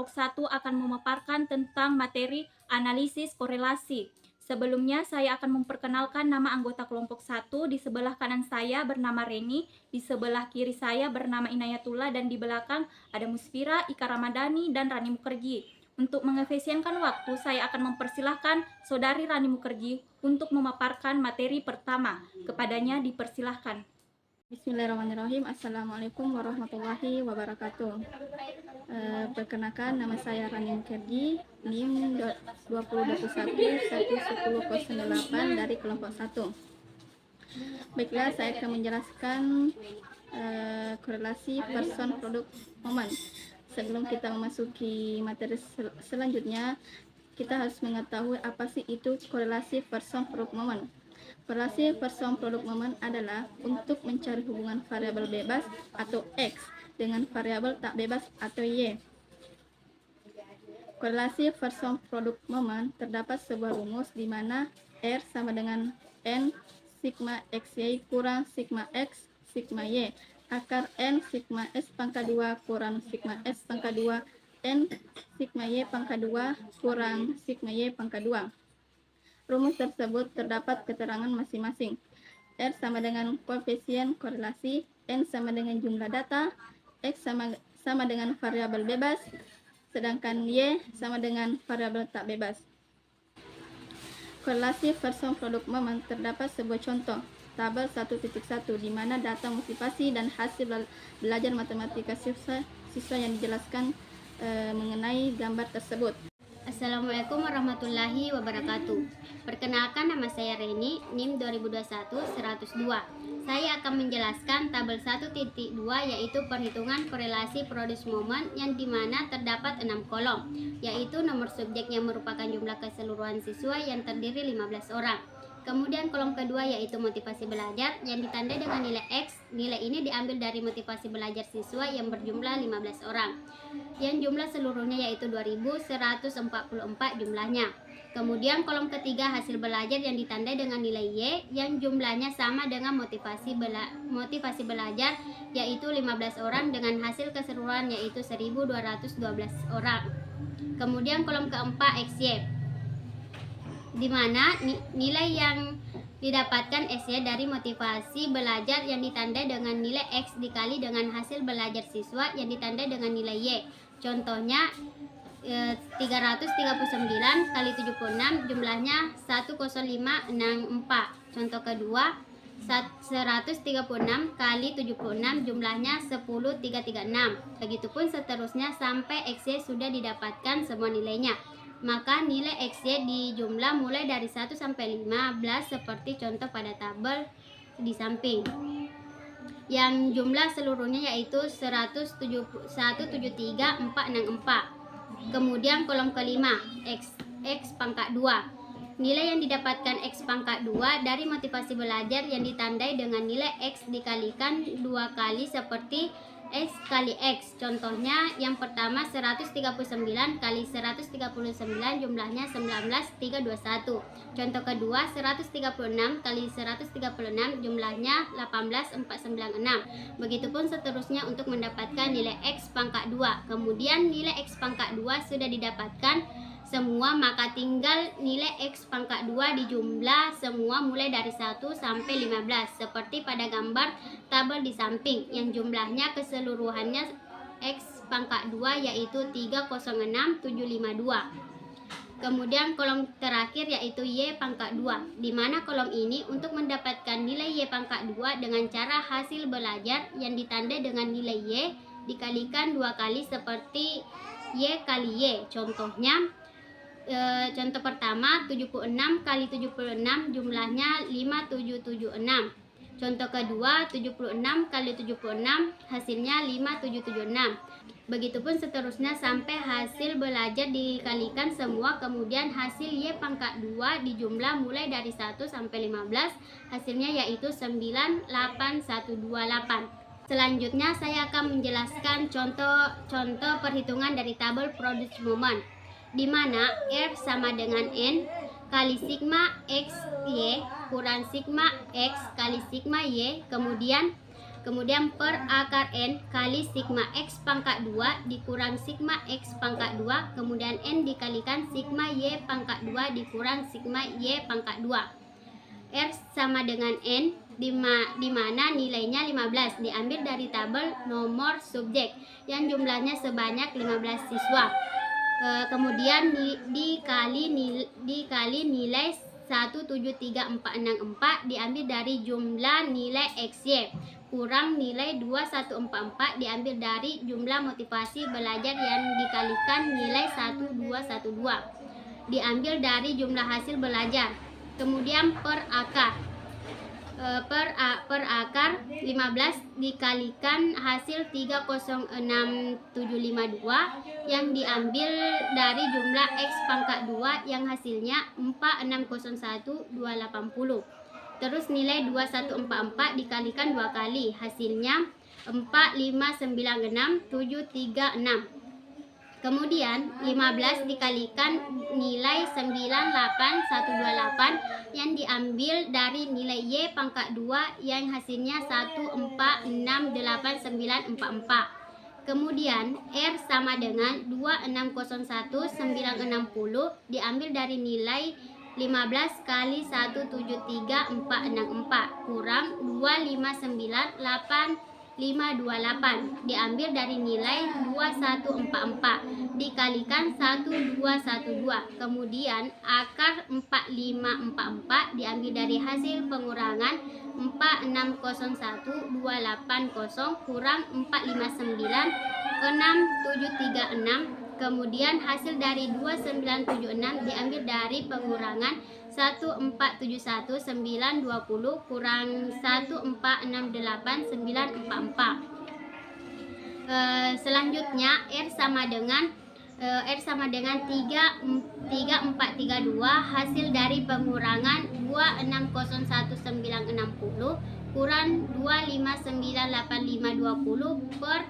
kelompok 1 akan memaparkan tentang materi analisis korelasi. Sebelumnya saya akan memperkenalkan nama anggota kelompok 1. Di sebelah kanan saya bernama Reni, di sebelah kiri saya bernama Inayatullah, dan di belakang ada Musfira, Ika Ramadhani, dan Rani Mukerji. Untuk mengefisienkan waktu, saya akan mempersilahkan Saudari Rani Mukerji untuk memaparkan materi pertama. Kepadanya dipersilahkan. Bismillahirrahmanirrahim. Assalamualaikum warahmatullahi wabarakatuh. Perkenalkan, nama saya Rani Mukerji, NIM 2021-11008 dari kelompok 1. Baiklah, saya akan menjelaskan korelasi person produk momen. Sebelum kita memasuki materi selanjutnya, kita harus mengetahui apa sih itu korelasi person produk momen. Korelasi person produk momen adalah untuk mencari hubungan variabel bebas atau X dengan variabel tak bebas atau Y. Korelasi person produk momen terdapat sebuah rumus di mana R sama dengan N sigma XY kurang sigma X sigma Y akar N sigma S pangkat 2 kurang sigma S pangkat 2 N sigma Y pangkat 2 kurang sigma Y pangkat 2. Rumus tersebut terdapat keterangan masing-masing. R sama dengan koefisien korelasi, N sama dengan jumlah data, X sama dengan variabel bebas, sedangkan Y sama dengan variabel tak bebas. Korelasi person produk momen terdapat sebuah contoh, tabel 1.1 di mana data motivasi dan hasil belajar matematika siswa yang dijelaskan mengenai gambar tersebut. Assalamualaikum warahmatullahi wabarakatuh. Perkenalkan, nama saya Reni, NIM 2021-102. Saya akan menjelaskan tabel 1.2 yaitu perhitungan korelasi produce moment yang dimana terdapat 6 kolom, yaitu nomor subjek yang merupakan jumlah keseluruhan siswa yang terdiri 15 orang. Kemudian kolom kedua yaitu motivasi belajar yang ditandai dengan nilai X. Nilai ini diambil dari motivasi belajar siswa yang berjumlah 15 orang. Yang jumlah seluruhnya yaitu 2144 jumlahnya. Kemudian kolom ketiga hasil belajar yang ditandai dengan nilai Y yang jumlahnya sama dengan motivasi belajar yaitu 15 orang dengan hasil keseluruhan yaitu 1212 orang. Kemudian kolom keempat XY, di mana nilai yang didapatkan SY dari motivasi belajar yang ditandai dengan nilai X dikali dengan hasil belajar siswa yang ditandai dengan nilai Y. Contohnya 339 kali 76 jumlahnya 10564. Contoh kedua 136 kali 76 jumlahnya 10336. Begitupun seterusnya sampai XY sudah didapatkan semua nilainya. Maka nilai XY dijumlah mulai dari 1 sampai 15 seperti contoh pada tabel di samping. Yang jumlah seluruhnya yaitu 173.464. Kemudian kolom kelima X pangkat 2. Nilai yang didapatkan X pangkat 2 dari motivasi belajar yang ditandai dengan nilai X dikalikan 2 kali seperti X kali X. Contohnya yang pertama 139 kali 139 jumlahnya 19321. Contoh kedua 136 kali 136 jumlahnya 18496. Begitupun seterusnya untuk mendapatkan nilai X pangkat 2. Kemudian nilai X pangkat 2 sudah didapatkan semua, maka tinggal nilai X pangkat 2 dijumlah semua mulai dari 1 sampai 15 seperti pada gambar tabel di samping yang jumlahnya keseluruhannya X pangkat 2 yaitu 306752. Kemudian kolom terakhir yaitu Y pangkat 2, di mana kolom ini untuk mendapatkan nilai Y pangkat 2 dengan cara hasil belajar yang ditandai dengan nilai Y dikalikan 2 kali seperti Y kali Y. Contohnya contoh pertama 76 kali 76 jumlahnya 5776. Contoh kedua 76 kali 76 hasilnya 5776. Begitupun seterusnya sampai hasil belajar dikalikan semua, kemudian hasil Y pangkat 2 dijumlah mulai dari 1 sampai 15, hasilnya yaitu 98128. Selanjutnya saya akan menjelaskan contoh perhitungan dari tabel produce moment, di mana R sama dengan N kali sigma X Y kurang sigma X kali sigma Y. Kemudian Kemudian per akar N kali sigma X pangkat 2 dikurang sigma X pangkat 2, kemudian N dikalikan sigma Y pangkat 2 dikurang sigma Y pangkat 2. R sama dengan N, di mana nilainya 15, diambil dari tabel nomor subjek yang jumlahnya sebanyak 15 siswa. Kemudian dikali nilai 173.464 diambil dari jumlah nilai XY kurang nilai 2144 diambil dari jumlah motivasi belajar yang dikalikan nilai 1212 diambil dari jumlah hasil belajar. Kemudian per akar per akar 15 dikalikan hasil 306752 yang diambil dari jumlah X pangkat 2 yang hasilnya 4601280. Terus nilai 2144 dikalikan 2 kali, hasilnya 4596736. Kemudian 15 dikalikan nilai 98128 yang diambil dari nilai Y pangkat 2 yang hasilnya 1468944. Kemudian R sama dengan 2601960 diambil dari nilai 15 kali 173464 kurang 2598 diambil dari nilai 2144 dikalikan 1212. Kemudian akar 4544 diambil dari hasil pengurangan 4601280 kurang 45966736. Kemudian hasil dari 2976 diambil dari pengurangan 1471920 kurang 1468944. Selanjutnya R sama dengan 3432 hasil dari pengurangan 2601960 kurang 2598520 per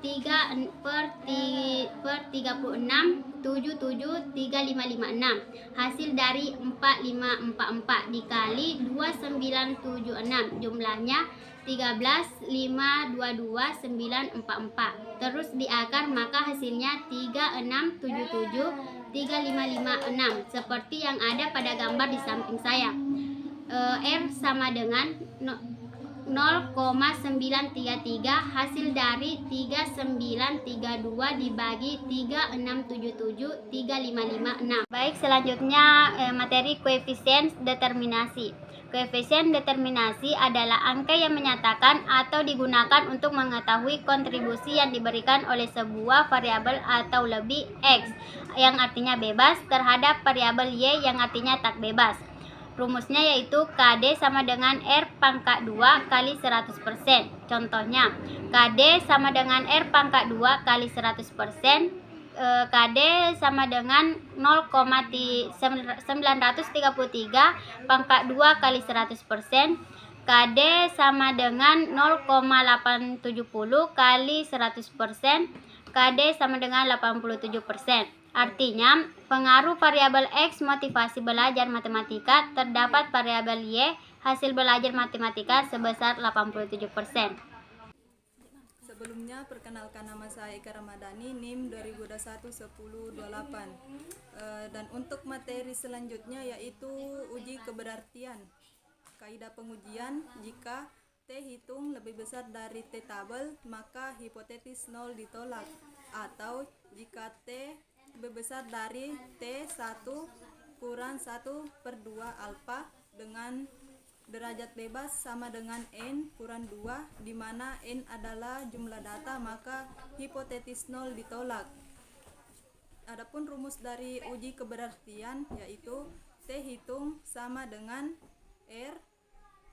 36773556 hasil dari 4544 dikali 2976 jumlahnya 13522.944. Terus diakar maka hasilnya 3677356 seperti yang ada pada gambar di samping saya. R sama dengan 0,933 hasil dari 3932 dibagi 3677356. Baik, selanjutnya materi koefisien determinasi. Koefisien determinasi adalah angka yang menyatakan atau digunakan untuk mengetahui kontribusi yang diberikan oleh sebuah variabel atau lebih X yang artinya bebas terhadap variabel Y yang artinya tak bebas. Rumusnya yaitu KD sama dengan R pangkat 2 kali 100%. Contohnya, KD sama dengan R pangkat 2 kali 100%. KD sama dengan 0,933 pangkat 2 kali 100%. KD sama dengan 0,870 kali 100%. KD sama dengan 87%. Artinya, pengaruh variabel X motivasi belajar matematika terdapat variabel Y hasil belajar matematika sebesar 87%. Sebelumnya, perkenalkan nama saya Ika Ramadhani, NIM 2021-1028. Dan untuk materi selanjutnya yaitu uji keberartian. Kaidah pengujian, jika T hitung lebih besar dari T tabel, maka hipotetis 0 ditolak. Atau jika T lebih besar dari T1 kurang 1/2 alfa dengan derajat bebas sama dengan N kurang 2, di mana N adalah jumlah data, maka hipotetis 0 ditolak. Adapun rumus dari uji keberartian yaitu T hitung sama dengan R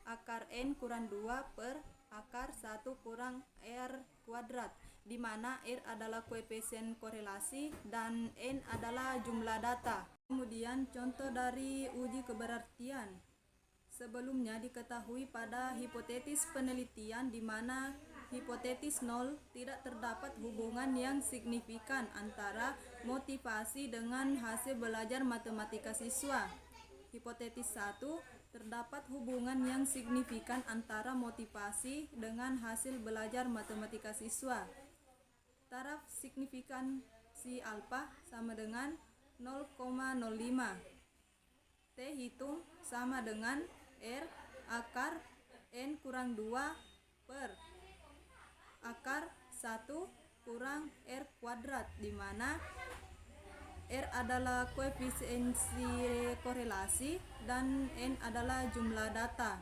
akar N kurang 2 per akar 1 kurang R kuadrat, di mana R adalah koefisien korelasi dan N adalah jumlah data. Kemudian contoh dari uji keberartian. Sebelumnya diketahui pada hipotetis penelitian di mana hipotetis 0 tidak terdapat hubungan yang signifikan antara motivasi dengan hasil belajar matematika siswa. Hipotetis 1, terdapat hubungan yang signifikan antara motivasi dengan hasil belajar matematika siswa. Taraf signifikansi alfa sama dengan 0,05. T hitung sama dengan R akar N kurang 2 per akar 1 kurang R kuadrat, di mana R adalah koefisiensi korelasi dan N adalah jumlah data.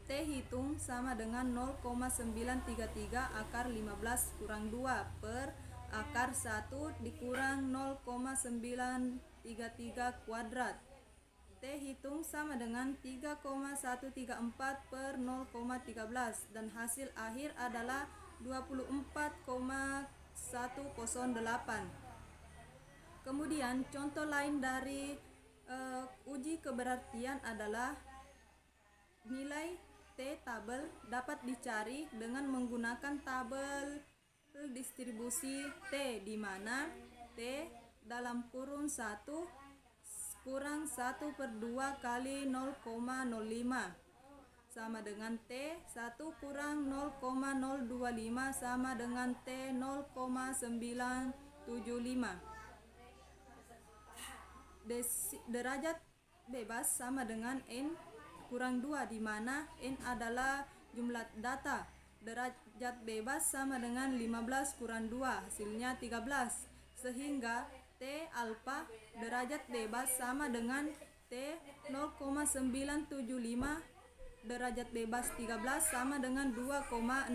T hitung sama dengan 0,933 akar 15 kurang 2 per akar 1 dikurang 0,933 kuadrat. T hitung sama dengan 3,134 per 0,13 dan hasil akhir adalah 24,108. Kemudian contoh lain dari uji keberartian adalah nilai T tabel dapat dicari dengan menggunakan tabel distribusi T, di mana T dalam kurun 1 kurang 1 per 2 kali 0,05 sama dengan T 1 kurang 0,025 sama dengan T 0,975. Derajat bebas sama dengan N kurang 2, di mana N adalah jumlah data. Derajat bebas sama dengan 15 kurang 2, hasilnya 13. Sehingga T alfa derajat bebas sama dengan T 0,975 derajat bebas 13 sama dengan 2,16.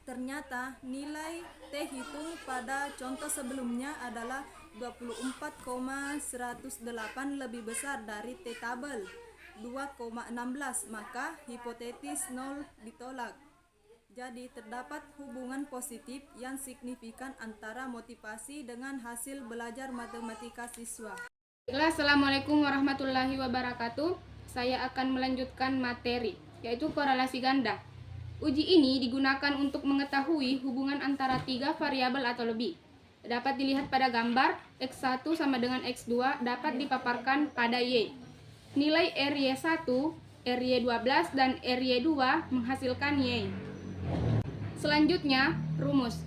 Ternyata nilai T hitung pada contoh sebelumnya adalah 24,108 lebih besar dari T tabel 2,16, maka hipotesis 0 ditolak. Jadi terdapat hubungan positif yang signifikan antara motivasi dengan hasil belajar matematika siswa. Assalamualaikum warahmatullahi wabarakatuh. Saya akan melanjutkan materi, yaitu korelasi ganda. Uji ini digunakan untuk mengetahui hubungan antara 3 variabel atau lebih. Dapat dilihat pada gambar, X1 sama dengan X2 dapat dipaparkan pada Y. Nilai RY1, RY12, dan RY2 menghasilkan Y. Selanjutnya, rumus.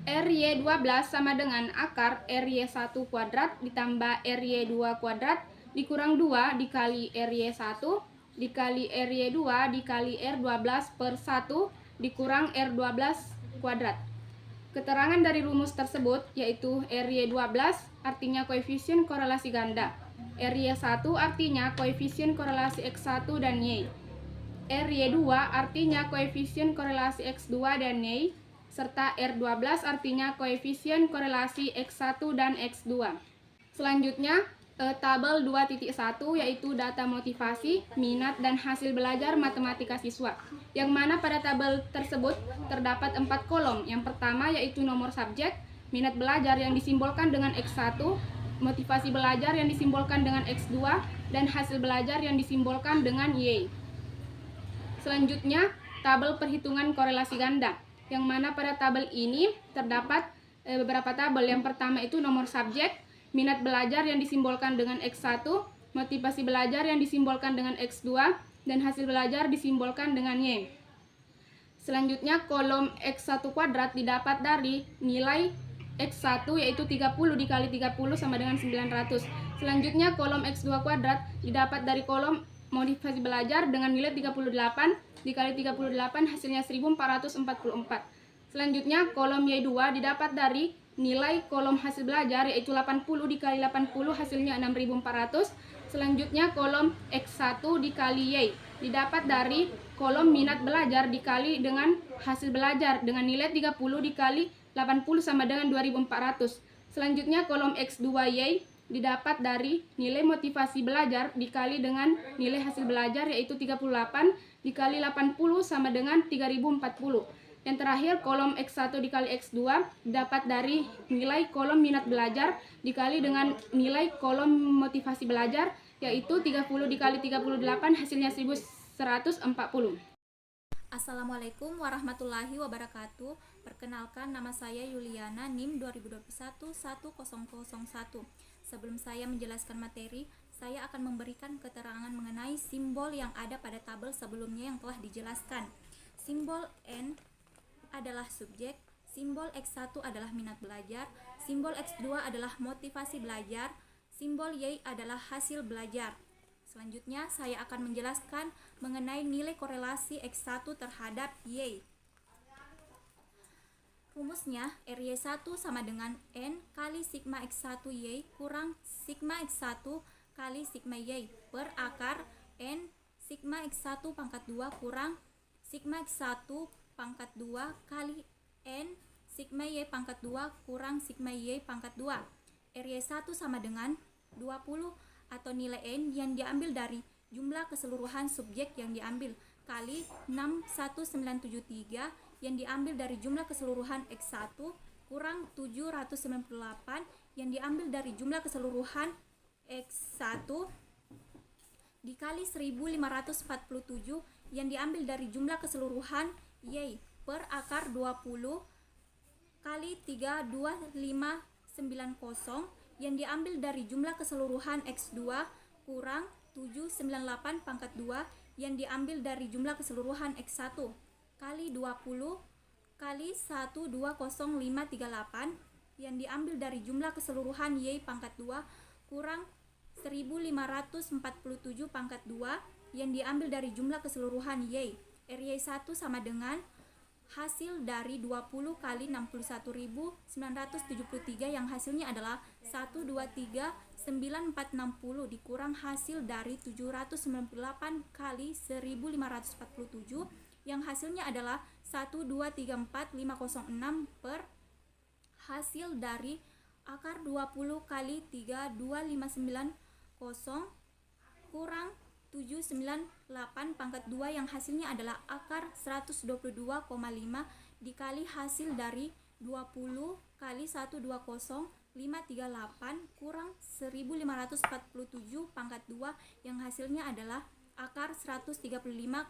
RY12 sama dengan akar RY1 kuadrat ditambah RY2 kuadrat dikurang 2 dikali RY1 dikali RY2 dikali R12 per 1 dikurang R12 kuadrat. Keterangan dari rumus tersebut yaitu RY12 artinya koefisien korelasi ganda, RY1 artinya koefisien korelasi X1 dan Y, RY2 artinya koefisien korelasi X2 dan Y, serta R12 artinya koefisien korelasi X1 dan X2. Selanjutnya, tabel 2.1 yaitu data motivasi, minat, dan hasil belajar matematika siswa, yang mana pada tabel tersebut terdapat 4 kolom. Yang pertama yaitu nomor subjek, minat belajar yang disimbolkan dengan X1, motivasi belajar yang disimbolkan dengan X2, dan hasil belajar yang disimbolkan dengan Y. Selanjutnya, tabel perhitungan korelasi ganda, yang mana pada tabel ini terdapat beberapa tabel. Yang pertama itu nomor subjek, minat belajar yang disimbolkan dengan X1, motivasi belajar yang disimbolkan dengan X2, dan hasil belajar disimbolkan dengan Y. Selanjutnya, kolom X1 kuadrat didapat dari nilai X1 yaitu 30 dikali 30 sama dengan 900. Selanjutnya, kolom X2 kuadrat didapat dari kolom motivasi belajar dengan nilai 38 dikali 38 hasilnya 1444. Selanjutnya, kolom Y2 didapat dari nilai kolom hasil belajar yaitu 80 dikali 80 hasilnya 6400. Selanjutnya, kolom X1 dikali Y didapat dari kolom minat belajar dikali dengan hasil belajar dengan nilai 30 dikali 80 sama dengan 2400. Selanjutnya, kolom X2Y didapat dari nilai motivasi belajar dikali dengan nilai hasil belajar yaitu 38 dikali 80 sama dengan 3040. Yang terakhir, kolom X1 dikali X2 dapat dari nilai kolom minat belajar dikali dengan nilai kolom motivasi belajar yaitu 30 dikali 38 hasilnya 1140. Assalamualaikum warahmatullahi wabarakatuh. Perkenalkan, nama saya Yuliana, NIM 2021 1001. Sebelum saya menjelaskan materi, saya akan memberikan keterangan mengenai simbol yang ada pada tabel sebelumnya yang telah dijelaskan. Simbol N adalah subjek, simbol X1 adalah minat belajar, simbol X2 adalah motivasi belajar, simbol Y adalah hasil belajar. Selanjutnya, saya akan menjelaskan mengenai nilai korelasi X1 terhadap Y. Rumusnya, RY1 sama dengan N kali sigma X1Y kurang sigma X1 kali sigma Y per akar N sigma X1 pangkat 2 kurang sigma X1 pangkat 2 kali N sigma Y pangkat 2 kurang sigma Y pangkat 2. RY1 sama dengan 20 atau nilai N yang diambil dari jumlah keseluruhan subjek yang diambil kali 61973 yang diambil dari jumlah keseluruhan X1 kurang 798 yang diambil dari jumlah keseluruhan X1 dikali 1547 yang diambil dari jumlah keseluruhan Y per akar 20 kali 32590 yang diambil dari jumlah keseluruhan X2 kurang 798 pangkat 2 yang diambil dari jumlah keseluruhan X1 kali 20 kali 120,538 yang diambil dari jumlah keseluruhan Y pangkat 2 kurang 1547 pangkat 2 yang diambil dari jumlah keseluruhan Y. RY1 sama dengan hasil dari 20 kali 61.973 yang hasilnya adalah 123.9460 dikurang hasil dari 798 kali 1547 yang hasilnya adalah 1234506 per hasil dari akar 20 kali 32590 kurang 798 pangkat 2 yang hasilnya adalah akar 122,5 dikali hasil dari 20 kali 120,538 kurang 1547 pangkat 2 yang hasilnya adalah akar 135,8.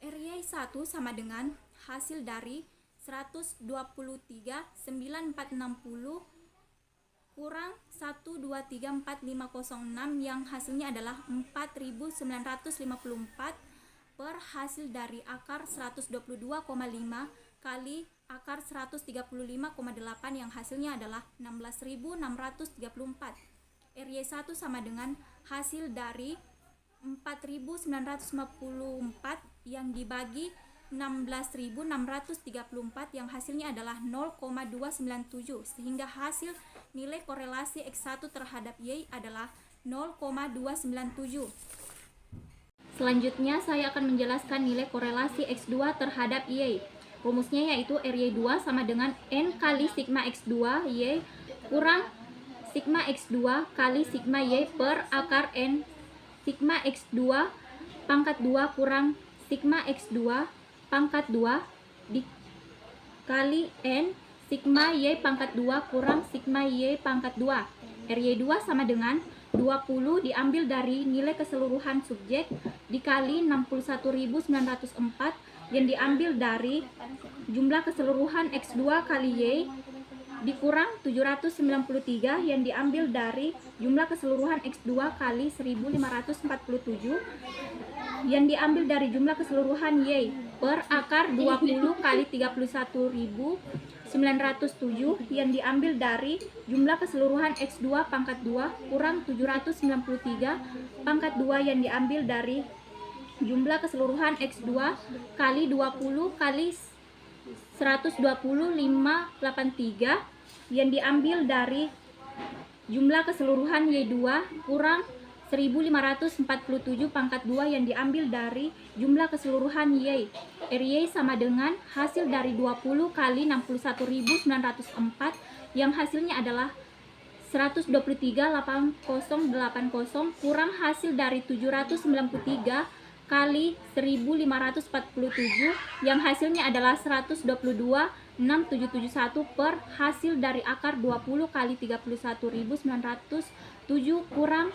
RY1 sama dengan hasil dari 123.9460 kurang 1234506 yang hasilnya adalah 4954 per hasil dari akar 122,5 kali akar 135,8 yang hasilnya adalah 16.634. RY1 sama dengan hasil dari 4.954 yang dibagi 16.634 yang hasilnya adalah 0,297 sehingga hasil nilai korelasi X1 terhadap Y adalah 0,297. Selanjutnya saya akan menjelaskan nilai korelasi X2 terhadap Y. Rumusnya yaitu RY2 sama dengan N kali sigma X2 Y kurang sigma X2 kali sigma Y per akar N sigma X2 pangkat 2 kurang sigma X2 pangkat 2 dikali N sigma Y pangkat 2 kurang sigma Y pangkat 2. RY2 sama dengan 20 diambil dari nilai keseluruhan subjek dikali 61.904 yang diambil dari jumlah keseluruhan X2 kali Y dikurang 793 yang diambil dari jumlah keseluruhan X2 kali 1547 yang diambil dari jumlah keseluruhan Y per akar 20 kali 31.907 yang diambil dari jumlah keseluruhan X2 pangkat 2 kurang 793 pangkat 2 yang diambil dari jumlah keseluruhan X2 kali 20 kali 120,583 yang diambil dari jumlah keseluruhan Y2 kurang 1547 pangkat 2 yang diambil dari jumlah keseluruhan Y. RY sama dengan hasil dari 20 kali 61.904 yang hasilnya adalah 123.8080 kurang hasil dari 793 kali 1547 yang hasilnya adalah 122.6771 per hasil dari akar 20 kali 31.907 kurang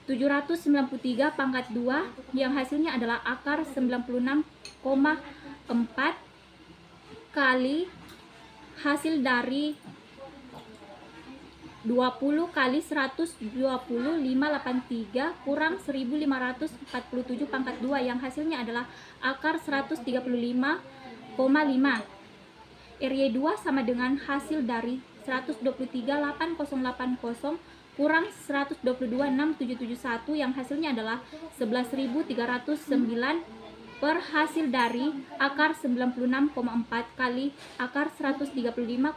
793 pangkat 2 yang hasilnya adalah akar 96,4 kali hasil dari 20 kali 120 583 kurang 1547 pangkat 2 yang hasilnya adalah akar 135,5. RY2 sama dengan hasil dari 123,8080 kurang 122,6771 yang hasilnya adalah 11.309 per hasil dari akar 96,4 kali akar 135,5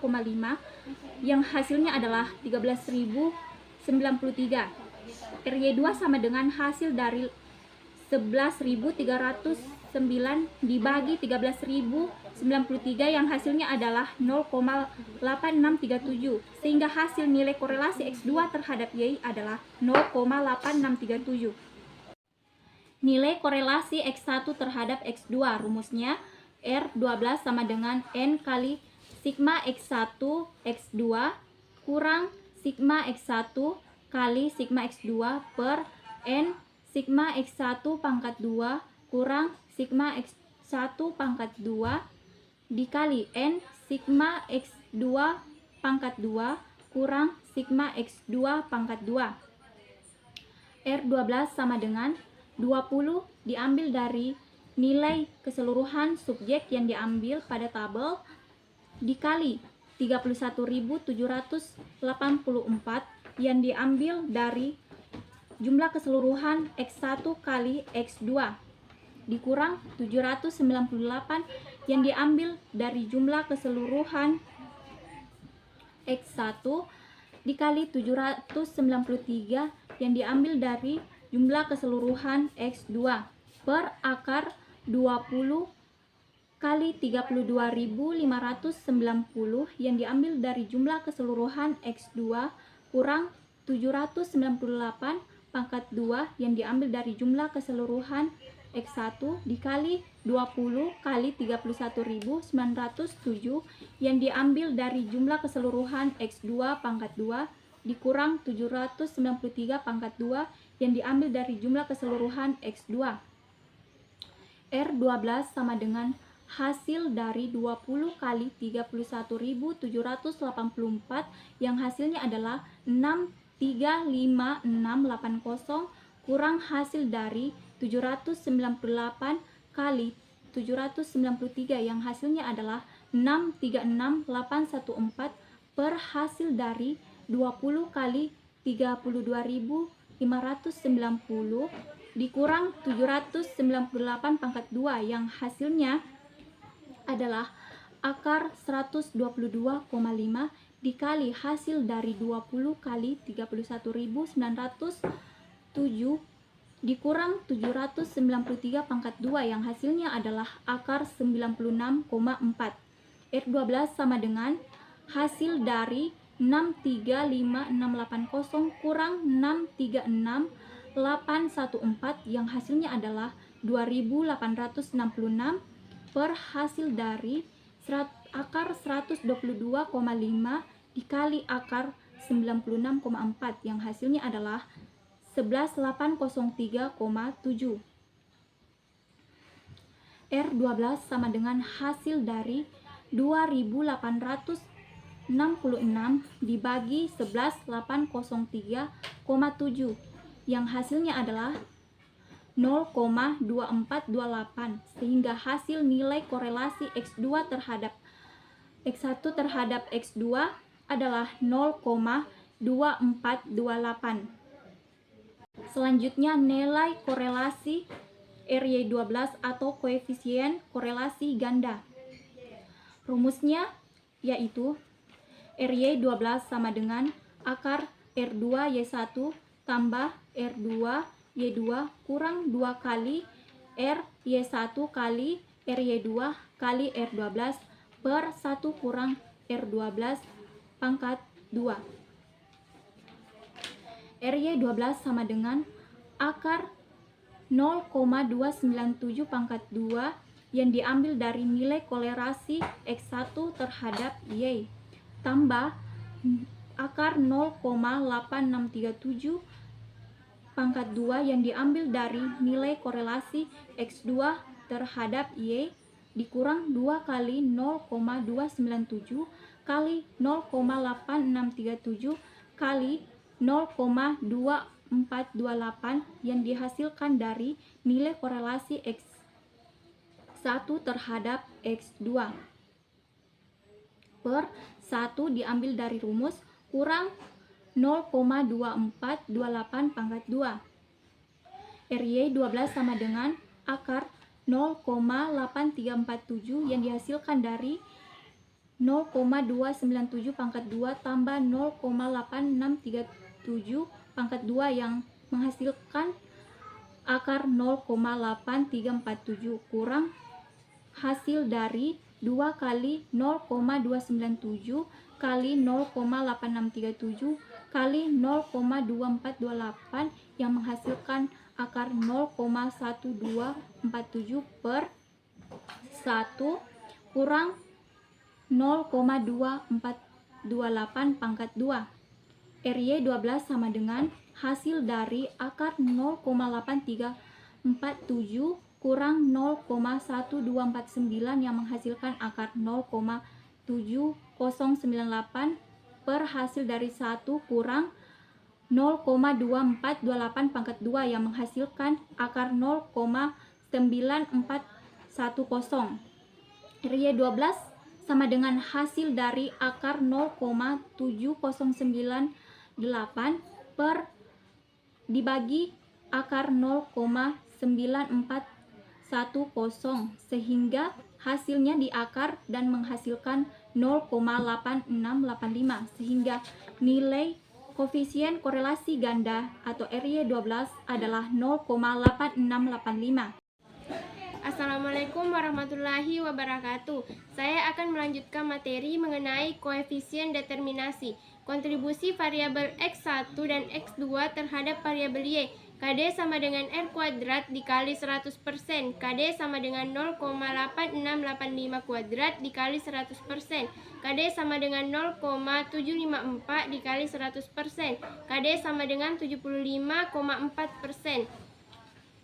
yang hasilnya adalah 13.093. RY2 sama dengan hasil dari 11.309 dibagi 13.093 yang hasilnya adalah 0,8637 sehingga hasil nilai korelasi X2 terhadap Y adalah 0,8637. Nilai korelasi X1 terhadap X2 rumusnya R12 sama dengan N kali sigma X1 X2 kurang sigma X1 kali sigma X2 per N sigma X1 pangkat 2 kurang sigma X1 pangkat 2 dikali N sigma X2 pangkat 2 kurang sigma X2 pangkat 2. R12 sama dengan 20 diambil dari nilai keseluruhan subjek yang diambil pada tabel dikali 31.784 yang diambil dari jumlah keseluruhan X1 kali X2 dikurang 798 yang diambil dari jumlah keseluruhan X1 dikali 793 yang diambil dari jumlah keseluruhan X2 per akar 20 kali 32.590 yang diambil dari jumlah keseluruhan X2 kurang 798 pangkat 2 yang diambil dari jumlah keseluruhan X1 dikali 20 kali 31.907 yang diambil dari jumlah keseluruhan X2 pangkat 2 dikurang 793 pangkat 2 yang diambil dari jumlah keseluruhan X2. R12 sama dengan hasil dari 20 kali 31.784 yang hasilnya adalah 635.680 kurang hasil dari 798 kali 793 yang hasilnya adalah 636.814 per hasil dari 20 kali 32.590 dikurang 798 pangkat 2 yang hasilnya adalah akar 122,5 dikali hasil dari 20 kali 31.907 dikurang 793 pangkat 2 yang hasilnya adalah akar 96,4. R12 sama dengan hasil dari 635.680 kurang 636.814 yang hasilnya adalah 2.866 per hasil dari akar 122,5 dikali akar 96,4 yang hasilnya adalah 11.803,7. R12 sama dengan hasil dari 2.866 dibagi 11.803,7 yang hasilnya adalah 0,2428 sehingga hasil nilai korelasi X2 terhadap X1 terhadap X2 adalah 0,2428. Selanjutnya nilai korelasi RY12 atau koefisien korelasi ganda. Rumusnya yaitu RY12 sama dengan akar R2Y1 tambah R2Y2 kurang 2 kali RY1 kali RY2 kali R12 per 1 kurang R12 pangkat 2. RY12 sama dengan akar 0,297 pangkat 2 yang diambil dari nilai korelasi X1 terhadap Y tambah akar 0,8637 pangkat 2 yang diambil dari nilai korelasi X2 terhadap Y dikurang 2 kali 0,297 kali 0,8637 kali 0,2428 yang dihasilkan dari nilai korelasi X1 terhadap X2 per 1 diambil dari rumus kurang 0,2428 pangkat 2. RY 12 sama dengan akar 0,8347 yang dihasilkan dari 0,297 pangkat 2 tambah 0,8637 pangkat 2 yang menghasilkan akar 0,8347 kurang hasil dari 2 kali 0,297 kali 0,8637 kali 0,2428 yang menghasilkan akar 0,1247 per 1 kurang 0,2428 pangkat 2. RY 12 sama dengan hasil dari akar 0,8347 kurang 0,1249 yang menghasilkan akar 0,7098 per hasil dari 1 kurang 0,2428 pangkat 2 yang menghasilkan akar 0,9410. RY 12 sama dengan hasil dari akar 0,7098 per dibagi akar 0,9410 sehingga hasilnya di akar dan menghasilkan 0,8685 sehingga nilai koefisien korelasi ganda atau RY 12 adalah 0,8685. Assalamualaikum warahmatullahi wabarakatuh. Saya akan melanjutkan materi mengenai koefisien determinasi, kontribusi variabel X1 dan X2 terhadap variabel Y. KD sama dengan R kuadrat dikali 100%. KD sama dengan 0,8685 kuadrat dikali 100%. KD sama dengan 0,754 dikali 100%. KD sama dengan 75,4%.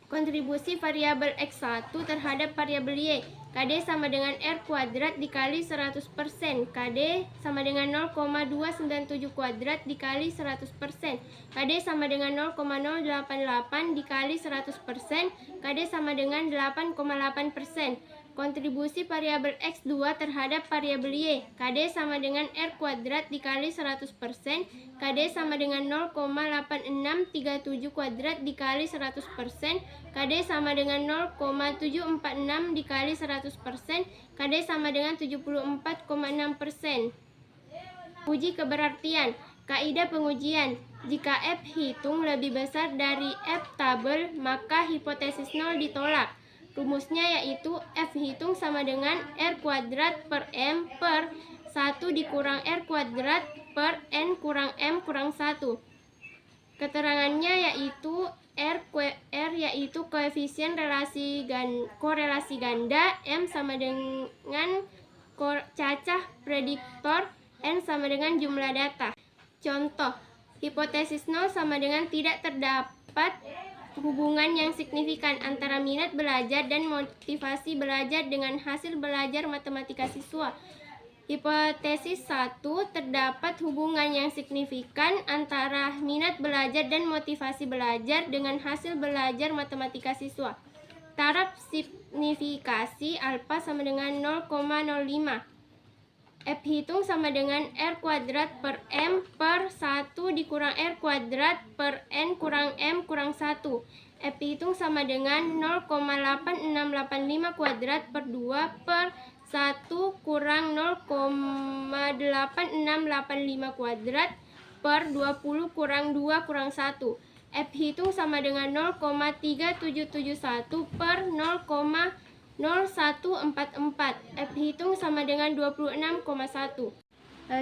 Kontribusi variabel X1 terhadap variabel Y. KD sama dengan R kuadrat dikali 100%. KD sama dengan 0,297 kuadrat dikali 100%. KD sama dengan 0,088 dikali 100%. KD sama dengan 8,8%. Kontribusi variabel X2 terhadap variabel Y. KD sama dengan R kuadrat dikali 100%. KD sama dengan 0,8637 kuadrat dikali 100%. KD sama dengan 0,746 dikali 100%. KD sama dengan 74,6%. Uji keberartian. Kaidah pengujian. Jika F hitung lebih besar dari F tabel, maka hipotesis 0 ditolak. Rumusnya yaitu F hitung sama dengan R kuadrat per M per 1 dikurang R kuadrat per N kurang M kurang 1. Keterangannya yaitu R yaitu koefisien korelasi ganda, M sama dengan cacah prediktor, N sama dengan jumlah data. Contoh, hipotesis 0 sama dengan tidak terdapat hubungan yang signifikan antara minat belajar dan motivasi belajar dengan hasil belajar matematika siswa. Hipotesis 1, terdapat hubungan yang signifikan antara minat belajar dan motivasi belajar dengan hasil belajar matematika siswa. Taraf signifikasi alfa sama dengan 0,05. F hitung sama dengan R kuadrat per M per 1 dikurang R kuadrat per N kurang M kurang 1. F hitung sama dengan 0,8685 kuadrat per 2 per 1 kurang 0,8685 kuadrat per 20 kurang 2 kurang 1. F hitung sama dengan 0,3771 per 0,0144. F hitung sama dengan 26,1.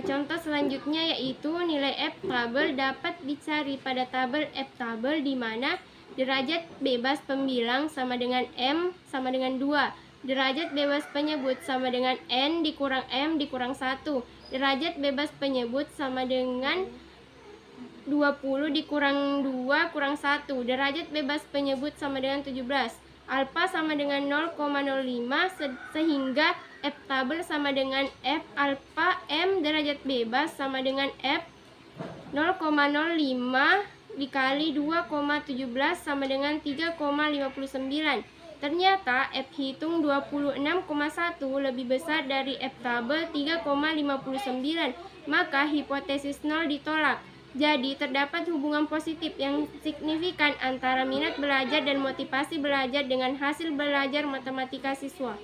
Contoh selanjutnya yaitu nilai F tabel dapat dicari pada tabel F tabel di mana derajat bebas pembilang sama dengan M sama dengan 2. Derajat bebas penyebut sama dengan N dikurang M dikurang 1. Derajat bebas penyebut sama dengan 20 dikurang 2 kurang 1. Derajat bebas penyebut sama dengan 17. Alfa sama dengan 0,05 sehingga F tabel sama dengan F alfa M derajat bebas sama dengan F 0,05 dikali 2,17 sama dengan 3,59. Ternyata F hitung 26,1 lebih besar dari F tabel 3,59. Maka hipotesis 0 ditolak. Jadi terdapat hubungan positif yang signifikan antara minat belajar dan motivasi belajar dengan hasil belajar matematika siswa.